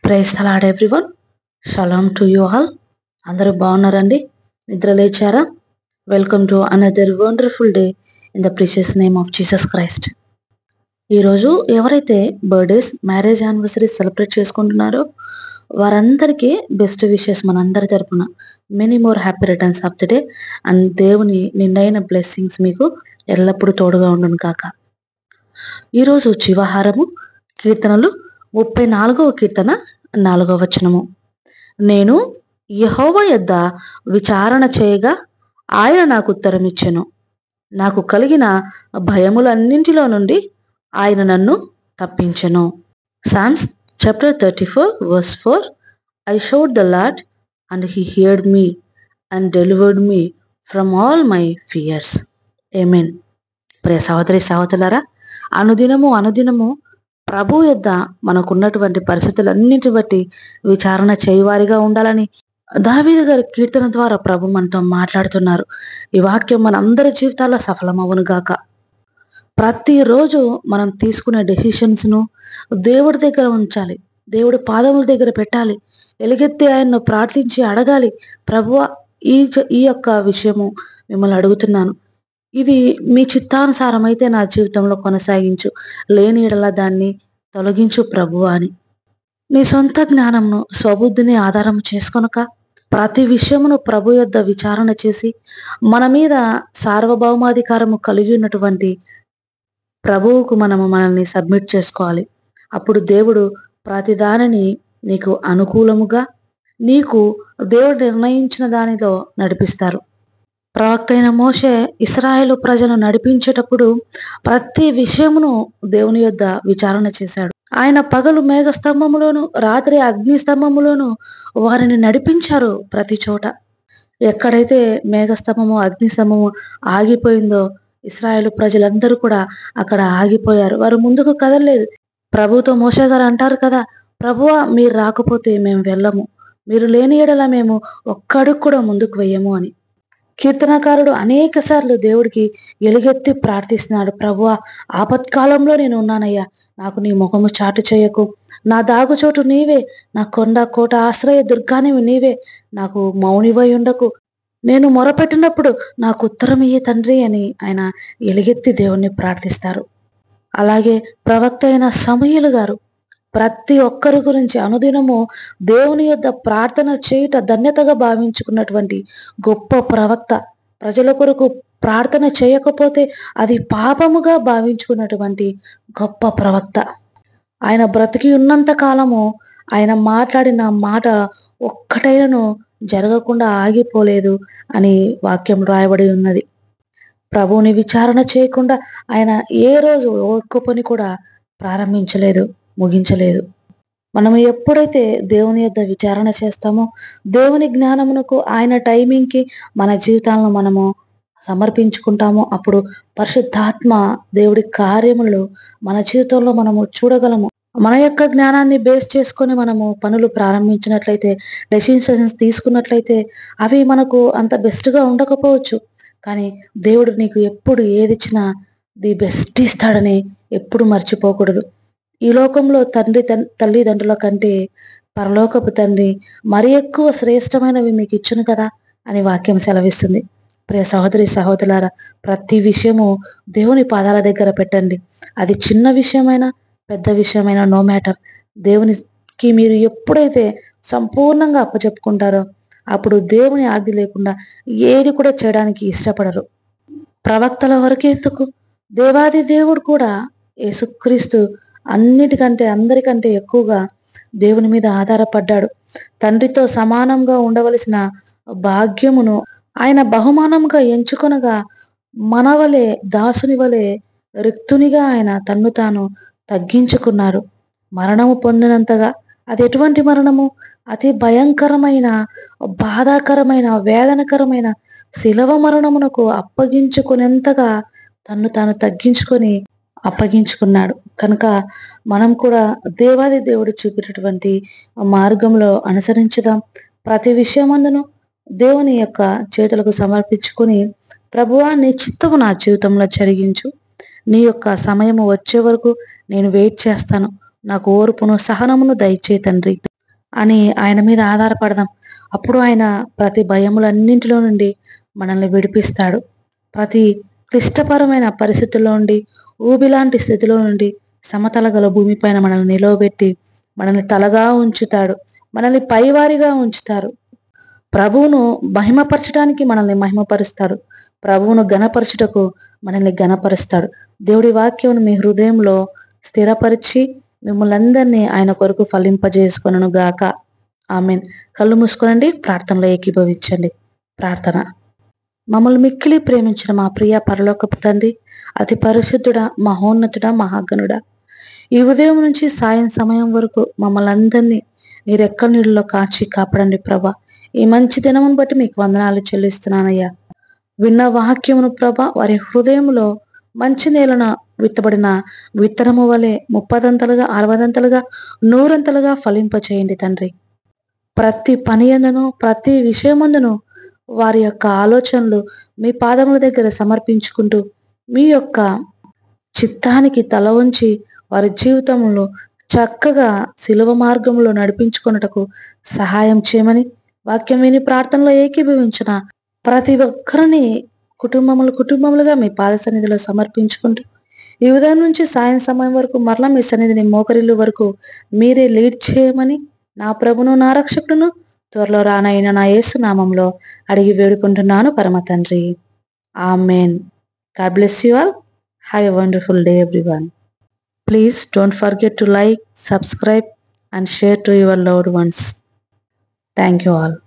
Praise the Lord everyone. Shalom to you all. అందరూ బాగున్నారండి? నిద్ర లేచారా? Welcome to another wonderful day in the precious name of Jesus Christ. ఈరోజు ఎవరైతే birthdays, marriage anniversaries celebrate చేసుకుంటున్నారో వారందరికీ బెస్ట్ విషెస్ మనందరి తరపున. Many more happy returns of the day and దేవుని నిండైన బ్లెస్సింగ్స్ మీకు ఎల్లప్పుడూ తోడుగా ఉండును కాక. ఈరోజు జీవాహారము కీర్తనలు 34వ కీర్తన 4వ వచనము. నేను యెహోవా యొద్ద విచారణ చేయగా ఆయన నాకు ఉత్తరమిచ్చెను. నాకు కలిగిన భయములన్నింటిలో నుండి ఆయన నన్ను తప్పించెను. Psalms chapter 34 verse 4. I showed the Lord and he heard me and delivered me from all my fears. Amen. ప్రియ సహోదరి సహోదరులారా, అనుదినము ప్రభు యొద్ద మనకున్నటువంటి పరిస్థితులన్నింటి బట్టి విచారణ చేయవారిగా ఉండాలని దావీదు గారి కీర్తన ద్వారా ప్రభు మనతో మాట్లాడుతున్నారు. ఈ వాక్యం మనందరి జీవితాల్లో సఫలమవును గాక. ప్రతిరోజు మనం తీసుకునే డెసిషన్స్ను దేవుడి దగ్గర ఉంచాలి, దేవుడి పాదముల దగ్గర పెట్టాలి, ఎలుగెత్తి ఆయన్ను ప్రార్థించి అడగాలి. ప్రభువా, ఈ యొక్క విషయము మిమ్మల్ని అడుగుతున్నాను, ఇది మీ చిత్తానుసారం అయితే నా జీవితంలో కొనసాగించు, లేని ఎడల దాన్ని తొలగించు ప్రభువా అని. నీ సొంత జ్ఞానంను, స్వబుద్ధిని ఆధారం చేసుకొనక ప్రతి విషయమును ప్రభు యొద్ద విచారణ చేసి మన మీద సార్వభౌమాధికారము కలిగి ఉన్నటువంటి ప్రభువుకు మనల్ని సబ్మిట్ చేసుకోవాలి. అప్పుడు దేవుడు ప్రతి దానిని నీకు అనుకూలముగా, నీకు దేవుడు నిర్ణయించిన దానిలో నడిపిస్తారు. ప్రవక్త అయిన మోషే ఇశ్రాయేలు ప్రజలను నడిపించేటప్పుడు ప్రతి విషయమును దేవుని యొద్ద విచారణ చేశాడు. ఆయన పగలు మేఘస్తంభములోను, రాత్రి అగ్నిస్తంభములోను వారిని నడిపించారు. ప్రతి చోట ఎక్కడైతే మేఘస్తంభము, అగ్నిస్తంభము ఆగిపోయిందో ఇశ్రాయేలు ప్రజలందరూ కూడా అక్కడ ఆగిపోయారు. వారు ముందుకు కదలలేదు. ప్రభుతో మోషే గారు అంటారు కదా, ప్రభువా, మీరు రాకపోతే మేము వెళ్ళము, మీరు లేని ఎడల మేము ఒక్క అడుగు కూడా ముందుకు వెయ్యము అని. కీర్తనకారుడు అనేక సార్లు దేవుడికి ఎలుగెత్తి ప్రార్థిస్తున్నాడు. ప్రభువా, ఆపత్కాలంలో నేను ఉన్నానయ్యా, నాకు నీ ముఖము చాటు చేయకు, నా దాగుచోటు నీవే, నా కొండ కోట ఆశ్రయ దుర్గానివి నీవే, నాకు మౌనివై ఉండకు, నేను మొరపెట్టినప్పుడు నాకు ఉత్తరం ఇయ్యే తండ్రి అని ఆయన ఎలుగెత్తి దేవుణ్ణి ప్రార్థిస్తారు. అలాగే ప్రవక్త అయిన సమూయేలు గారు ప్రతి ఒక్కరి గురించి అనుదినము దేవుని యొద్ద ప్రార్థన చేయుట ధన్యతగా భావించుకున్నటువంటి గొప్ప ప్రవక్త. ప్రజల కొరకు ప్రార్థన చేయకపోతే అది పాపముగా భావించుకున్నటువంటి గొప్ప ప్రవక్త. ఆయన బ్రతికి ఉన్నంత కాలము ఆయన మాట్లాడిన మాట ఒక్కటైనను జరగకుండా ఆగిపోలేదు అని వాక్యం రాయబడి ఉన్నది. ప్రభువుని విచారణ చేయకుండా ఆయన ఏ రోజు ఒక్క పని కూడా ప్రారంభించలేదు, ముగించలేదు. మనము ఎప్పుడైతే దేవుని యొద్ద విచారణ చేస్తామో, దేవుని జ్ఞానమునకు, ఆయన టైమింగ్కి మన జీవితాలను మనము సమర్పించుకుంటామో, అప్పుడు పరిశుద్ధాత్మ దేవుడి కార్యములు మన జీవితంలో మనము చూడగలము. మన యొక్క జ్ఞానాన్ని బేస్ చేసుకొని మనము పనులు ప్రారంభించినట్లయితే, డెసిషన్స్ తీసుకున్నట్లయితే అవి మనకు అంత బెస్ట్గా ఉండకపోవచ్చు. కానీ దేవుడు నీకు ఎప్పుడు ఏది ఇచ్చినా ది బెస్ట్ ఇస్తాడని ఎప్పుడు మర్చిపోకూడదు. ఈ లోకంలో తల్లిదండ్రుల కంటే పరలోకపు తండ్రి మరి ఎక్కువ శ్రేష్టమైనవి మీకు ఇచ్చును కదా అని వాక్యం సెలవిస్తుంది. ప్రియ సహోదరి సహోదరులారా, ప్రతి విషయము దేవుని పాదాల దగ్గర పెట్టండి. అది చిన్న విషయమైనా పెద్ద విషయమైనా నో మ్యాటర్, దేవునికి మీరు ఎప్పుడైతే సంపూర్ణంగా అప్పచెప్పుకుంటారో అప్పుడు దేవుని ఆజ్ఞ లేకుండా ఏది కూడా చేయడానికి ఇష్టపడరు. ప్రవక్తల వరకు ఎందుకు, దేవాది దేవుడు కూడా యేసుక్రీస్తు అన్నిటికంటే అందరికంటే ఎక్కువగా దేవుని మీద ఆధారపడ్డాడు. తండ్రితో సమానంగా ఉండవలసిన భాగ్యమును ఆయన బహుమానంగా ఎంచుకొనగా మనవలే, దాసుని వలె రిక్తునిగా ఆయన తన్ను తాను తగ్గించుకున్నారు. మరణము పొందినంతగా. అది ఎటువంటి మరణము? అతి భయంకరమైన, బాధాకరమైన, వేదనకరమైన శిలవ మరణమునకు అప్పగించుకునేంతగా తన్ను తాను తగ్గించుకొని అప్పగించుకున్నాడు. కనుక మనం కూడా దేవాది దేవుడు చూపేటటువంటి మార్గంలో అనుసరించుదాం. ప్రతి విషయమందును దేవుని యొక్క చేతులకు సమర్పించుకొని, ప్రభువా, నీ చిత్తము నా జీవితంలో జరిగించు, నీ యొక్క సమయము వచ్చే వరకు నేను వెయిట్ చేస్తాను, నాకు ఓర్పును సహనమును దయచేయి తండ్రి అని ఆయన మీద ఆధారపడదాం. అప్పుడు ఆయన ప్రతి భయములన్నింటిలో నుండి మనల్ని విడిపిస్తాడు. ప్రతి క్లిష్టపరమైన పరిస్థితుల్లో నుండి, ఊబిలాంటి స్థితిలో నుండి సమతల గల భూమిపైన మనల్ని నిలవబెట్టి మనల్ని తలగా ఉంచుతాడు. మనల్ని పైవారిగా ఉంచుతారు. ప్రభువును మహిమపరచడానికి మనల్ని మహిమపరుస్తాడు. ప్రభువును ఘనపరచుటకు మనల్ని ఘనపరుస్తాడు. దేవుడి వాక్యమును మీ హృదయంలో స్థిరపరిచి మిమ్మల్ని అందరినీ ఆయన కొరకు ఫలింపజేసుకొనును గాక. ఆమెన్. కళ్ళు మూసుకోనండి, ప్రార్థనలో ఏకీభవించండి. ప్రార్థన. మమ్మల్ని మిక్కిలి ప్రేమించిన మా ప్రియ పరలోకపు తండ్రి, అతి పరిశుద్ధుడా, మహోన్నతుడా, మహాగణుడా, ఈ ఉదయం నుంచి సాయం సమయం వరకు మమ్మల్ని అందరినీ నీ రెక్కల నీళ్ళలో కాచి కాపాడండి ప్రభా. ఈ మంచి దినమును బట్టి మీకు వందనాలు చెల్లిస్తున్నానయ్యా. విన్న వాక్యమును ప్రభా వారి హృదయంలో మంచి నేలన విత్తబడిన విత్తనము వలె 30 60 100 ఫలింపచేయండి తండ్రి. ప్రతి పని యందును, ప్రతి విషయమందును వారి యొక్క ఆలోచనలు మీ పాదముల దగ్గర సమర్పించుకుంటూ మీ యొక్క చిత్తానికి తల వంచి వారి జీవితంలో చక్కగా శిలువ మార్గంలో నడిపించుకొనుటకు సహాయం చేయమని వాక్యం విని ప్రార్థనలో ఏకీభవించిన ప్రతి ఒక్కరిని కుటుంబములుగా మీ పాద సన్నిధిలో సమర్పించుకుంటూ ఈ ఉదయం నుంచి సాయం సమయం వరకు మరలా మీ సన్నిధిని మోకరిల్లు వరకు మీరే లీడ్ చేయమని నా ప్రభును నా రక్షకుడును త్వరలో రానైన నా యేసు నామంలో అడిగి వేడుకుంటున్నాను పరమ తండ్రి. Amen. God bless you all. Have a wonderful day everyone. Please don't forget to like, subscribe and share to your loved ones. Thank you all.